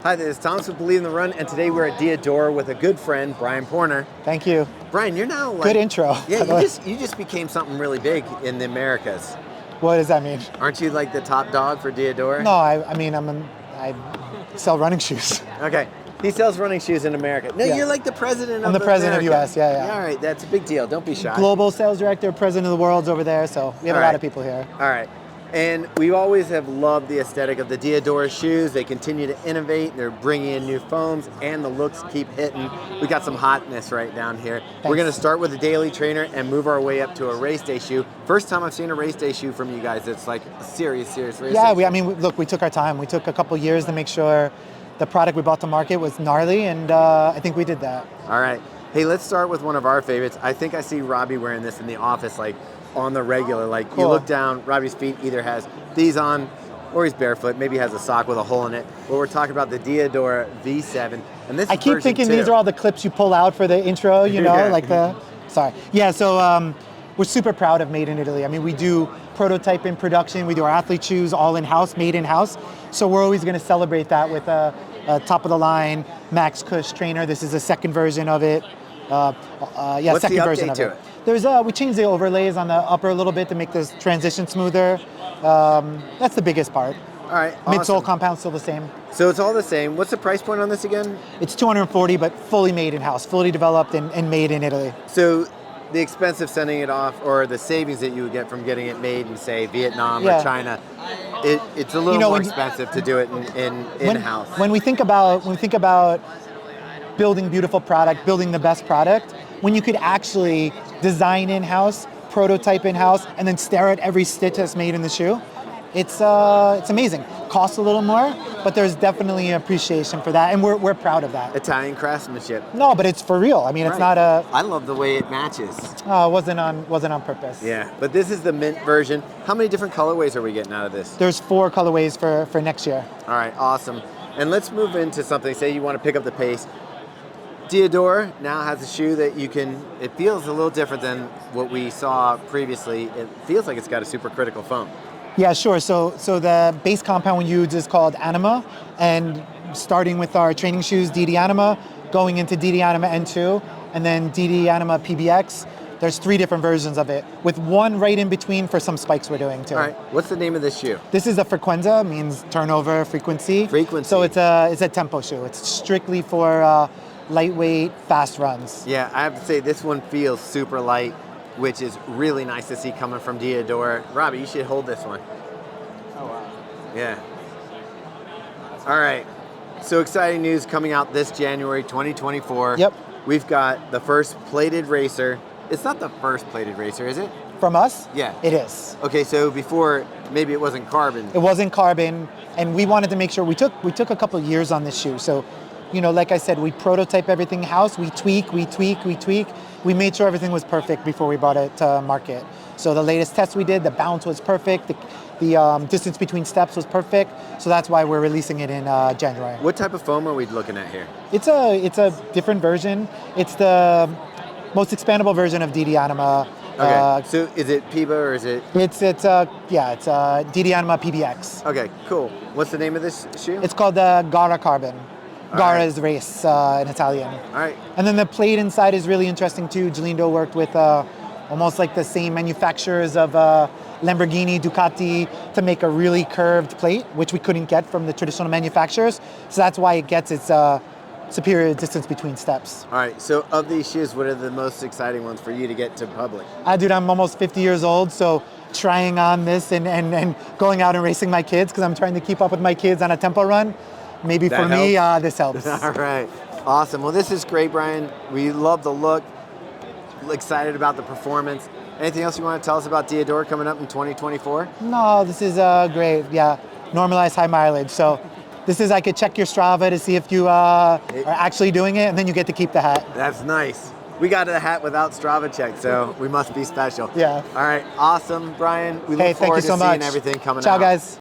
Hi, this is Thomas with Believe in the Run, and today we're at Diadora with a good friend, Bryan Poerner. Thank you. Bryan, you're now like... Good intro. Yeah, you just became something really big in the Americas. What does that mean? Aren't you like the top dog for Diadora? No, I sell running shoes. Okay, he sells running shoes in America. No, Yeah. You're like the president of I'm the president of America. US, yeah. All right, that's a big deal. Don't be shy. Global sales director, president of the world's over there, so we have a lot of people here. All right. And we always have loved the aesthetic of the Diadora shoes. They continue to innovate. They're bringing in new foams, and the looks keep hitting. We got some hotness right down here. Thanks. We're going to start with a daily trainer and move our way up to a race day shoe. First time I've seen a race day shoe from you guys. It's like a serious race day shoe. Look, we took our time. We took a couple years to make sure the product we brought to market was gnarly, and I think we did that. All right. Hey, let's start with one of our favorites. I think I see Robbie wearing this in the office, like on the regular. Like Cool. You look down, Robbie's feet either has these on or he's barefoot. Maybe he has a sock with a hole in it. But we're talking about the Diadora V7. And this I is keep version thinking 2. these are all the clips you pull out for the intro, you know, Yeah. Sorry. Yeah, so we're super proud of Made in Italy. I mean, we do prototype in production. We do our athlete shoes all in-house, made in-house. So we're always going to celebrate that with a top-of-the-line Max Cush trainer. This is a second version of it. What's second the version update of to it. it? There's we changed the overlays on the upper a little bit to make this transition smoother. That's the biggest part. All right, Midsole awesome. compound's still the same. So it's all the same. What's the price point on this again? It's $240, but fully made in-house, fully developed and made in Italy. So the expense of sending it off, or the savings that you would get from getting it made in, say, Vietnam or China, it's a little more expensive to do it in-house. When we think about building beautiful product, building the best product, when you could actually design in-house, prototype in-house, and then stare at every stitch that's made in the shoe, it's amazing. Costs a little more, but there's definitely an appreciation for that, and we're proud of that. Italian craftsmanship. No, but it's for real. I mean, it's not a. I love the way it matches. It wasn't on purpose. Yeah, but this is the mint version. How many different colorways are we getting out of this? There's 4 colorways for next year. All right, awesome. And let's move into something. Say you want to pick up the pace. Diadora now has a shoe that you can, it feels a little different than what we saw previously. It feels like it's got a supercritical foam. Yeah, sure. So the base compound we use is called Anima, and starting with our training shoes, DD Anima, going into DD Anima N2, and then DD Anima PBX. There's 3 different versions of it, with one right in between for some spikes we're doing too. All right, what's the name of this shoe? This is a Frequenza, means turnover, frequency. Frequency. So it's a tempo shoe. It's strictly for lightweight, fast runs. Yeah, I have to say this one feels super light, which is really nice to see coming from Diadora. Robbie, you should hold this one. Oh, wow. Yeah. All right. So exciting news coming out this January 2024. Yep. We've got the first plated racer. It's not the first plated racer, is it? From us? Yeah. It is. Okay, so before, maybe it wasn't carbon. It wasn't carbon, and we wanted to make sure we took a couple years on this shoe. So, you know, like I said, we prototype everything in-house, we tweak. We made sure everything was perfect before we brought it to market. So the latest test we did, the bounce was perfect, the distance between steps was perfect. So that's why we're releasing it in January. What type of foam are we looking at here? It's a different version. It's the most expandable version of DD Anima. Okay, so is it PIBA or is it? It's DD Anima PBX. Okay, cool. What's the name of this shoe? It's called the Gara Carbon. Gara is race in Italian. All right. And then the plate inside is really interesting too. Gelindo worked with almost like the same manufacturers of Lamborghini, Ducati to make a really curved plate, which we couldn't get from the traditional manufacturers. So that's why it gets its superior distance between steps. All right, so of these shoes, what are the most exciting ones for you to get to public? Dude, I'm almost 50 years old, so trying on this and going out and racing my kids, because I'm trying to keep up with my kids on a tempo run. Maybe That for me, this helps. All right, awesome. Well, this is great, Bryan. We love the look, excited about the performance. Anything else you want to tell us about Diadora coming up in 2024? No, this is great. Yeah, normalized high mileage. So this is, I could check your Strava to see if you are actually doing it, and then you get to keep the hat. That's nice. We got a hat without Strava check, so we must be special. Yeah. All right, awesome, Bryan. We look Thank forward you so to seeing much. everything coming out. Ciao, guys.